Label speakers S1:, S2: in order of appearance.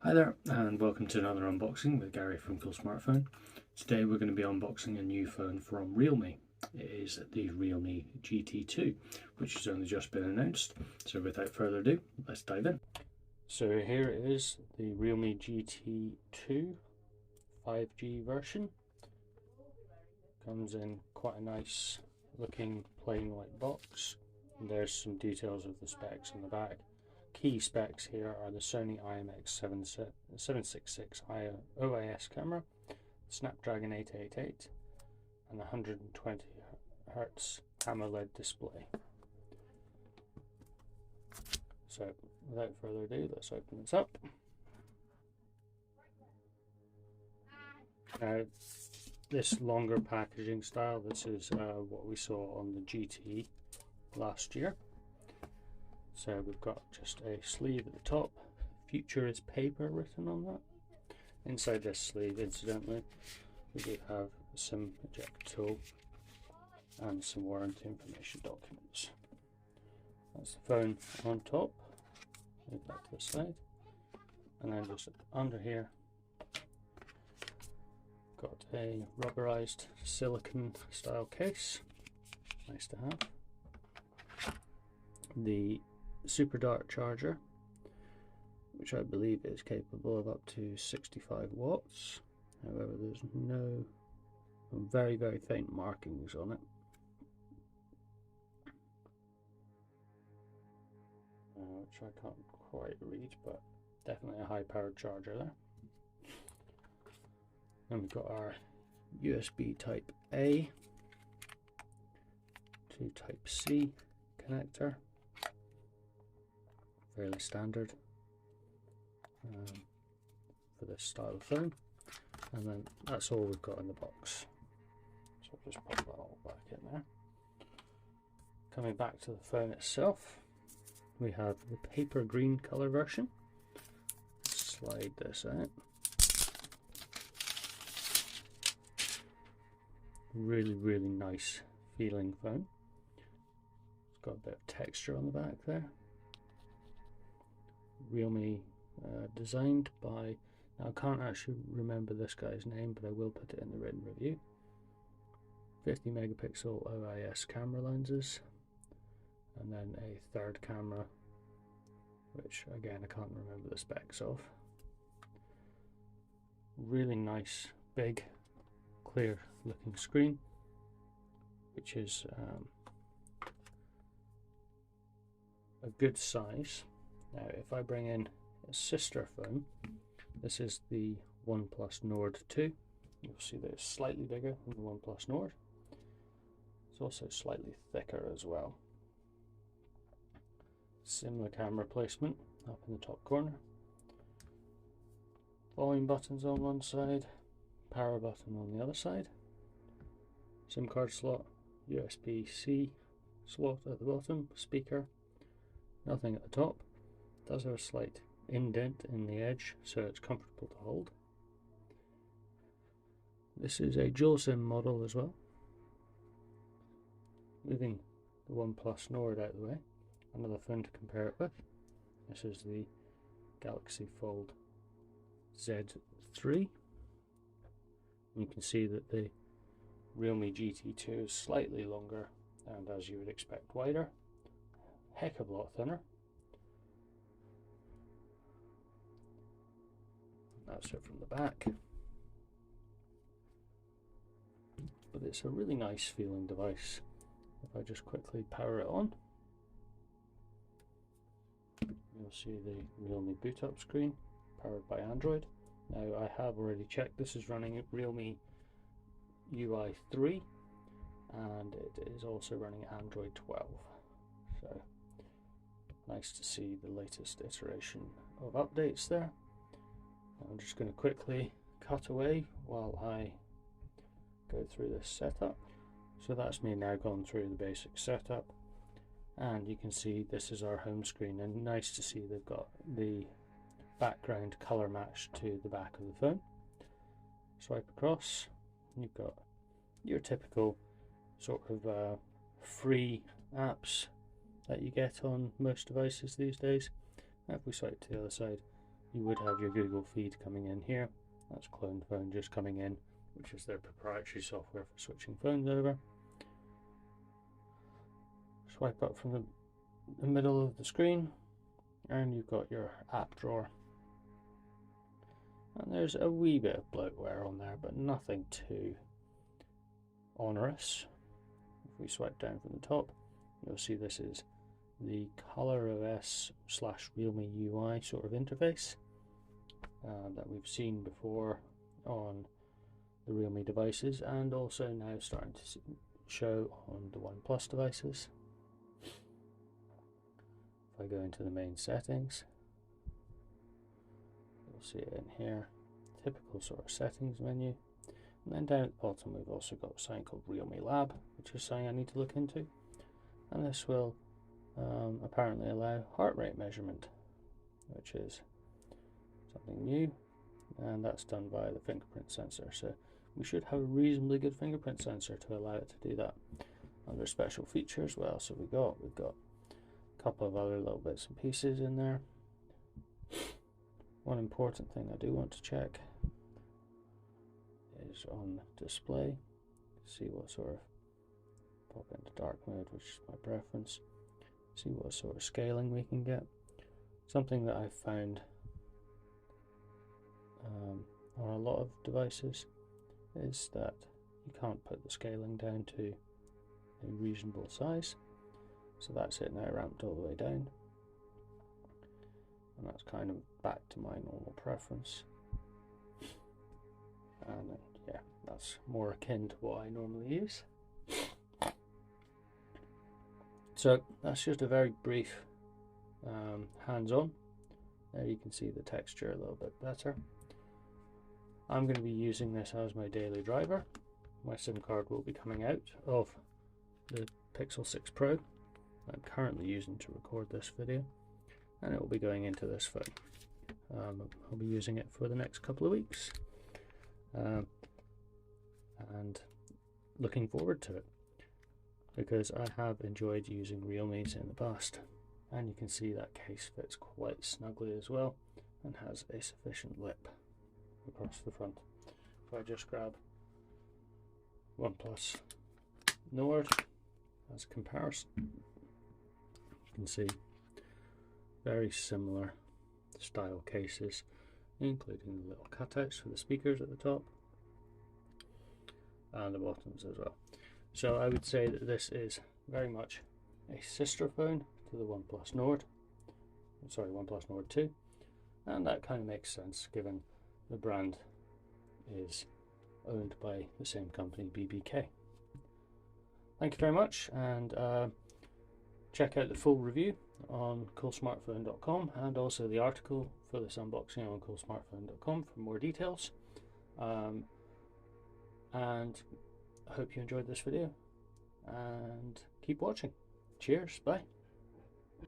S1: Hi there, and welcome to another unboxing with Gary from Coolsmartphone. Today we're going to be unboxing a new phone from Realme. It is the Realme GT2, which has only just been announced. So without further ado, let's dive in. So here it is, the Realme GT2 5G version. Comes in quite a nice looking plain white box. And there's some details of the specs on the back. Key specs here are the Sony IMX766 OIS camera, Snapdragon 888, and the 120Hz AMOLED display. So without further ado, let's open this up. Now, this longer packaging style, this is what we saw on the GT last year. So we've got just a sleeve at the top. Future is paper written on that. Inside this sleeve, incidentally, we do have some ejector tool and some warranty information documents. That's the phone on top. Move that to the side. And then just under here, got a rubberized silicone style case. Nice to have. The Super Dart charger, which I believe is capable of up to 65 watts. However, there's no very faint markings on it. Which I can't quite read, but definitely a high powered charger there. And we've got our USB type A to type C connector. Fairly standard for this style of phone, and then that's all we've got in the box. So I'll just pop that all back in there. Coming back to the phone itself, we have the paper green color version. Slide this out. Really nice feeling phone. It's got a bit of texture on the back there. Realme designed by, now I can't actually remember this guy's name, but I will put it in the written review. 50 megapixel OIS camera lenses, and then a third camera, which again I can't remember the specs of. Really nice, big, clear looking screen, which is a good size. Now, if I bring in a sister phone, this is the OnePlus Nord 2. You'll see that it's slightly bigger than the OnePlus Nord. It's also slightly thicker as well. Similar camera placement up in the top corner. Volume buttons on one side, power button on the other side. SIM card slot, USB-C slot at the bottom, speaker, nothing at the top. Does have a slight indent in the edge, so it's comfortable to hold. This is a dual SIM model as well. Moving the OnePlus Nord out of the way, another phone to compare it with. This is the Galaxy Fold Z3. You can see that the Realme GT2 is slightly longer and, as you would expect, wider. Heck of a lot thinner. That's it from the back. But it's a really nice feeling device. If I just quickly power it on, you'll see the Realme boot up screen, powered by Android. Now, I have already checked, this is running Realme UI 3, and it is also running Android 12. So, nice to see the latest iteration of updates there. I'm just going to quickly cut away while I go through this setup. So that's me now gone through the basic setup, and you can see this is our home screen, and nice to see they've got the background color matched to the back of the phone. Swipe across, you've got your typical sort of free apps that you get on most devices these days. If we swipe to the other side, you would have your Google feed coming in here. That's Clone Phone just coming in, which is their proprietary software for switching phones over. Swipe up from the middle of the screen and you've got your app drawer. And there's a wee bit of bloatware on there, but nothing too onerous. If we swipe down from the top, you'll see this is the ColorOS / Realme UI sort of interface that we've seen before on the Realme devices, and also now starting to show on the OnePlus devices. If I go into the main settings, you'll see it in here, typical sort of settings menu. And then down at the bottom we've also got something called Realme Lab, which is something I need to look into. And this will apparently allow heart rate measurement, which is something new, and that's done via the fingerprint sensor. So we should have a reasonably good fingerprint sensor to allow it to do that. Under special features, what else have we got? We've got a couple of other little bits and pieces in there. One important thing I do want to check is on display. See what sort of, pop into dark mode, which is my preference. See what sort of scaling we can get. Something that I've found on a lot of devices is that you can't put the scaling down to a reasonable size. So that's it now, ramped all the way down. And that's kind of back to my normal preference. And yeah, that's more akin to what I normally use. So that's just a very brief hands-on. There you can see the texture a little bit better. I'm going to be using this as my daily driver. My SIM card will be coming out of the Pixel 6 Pro I'm currently using to record this video, and it will be going into this phone. I'll be using it for the next couple of weeks, and looking forward to it, because I have enjoyed using Realme's in the past. And you can see that case fits quite snugly as well and has a sufficient lip across the front. If I just grab OnePlus Nord as a comparison, you can see very similar style cases, including the little cutouts for the speakers at the top and the bottoms as well. So I would say that this is very much a sister phone to the OnePlus Nord, OnePlus Nord 2, and that kind of makes sense given the brand is owned by the same company, BBK. Thank you very much, and check out the full review on Coolsmartphone.com, and also the article for this unboxing on Coolsmartphone.com for more details. And I hope you enjoyed this video, and keep watching. Cheers, bye.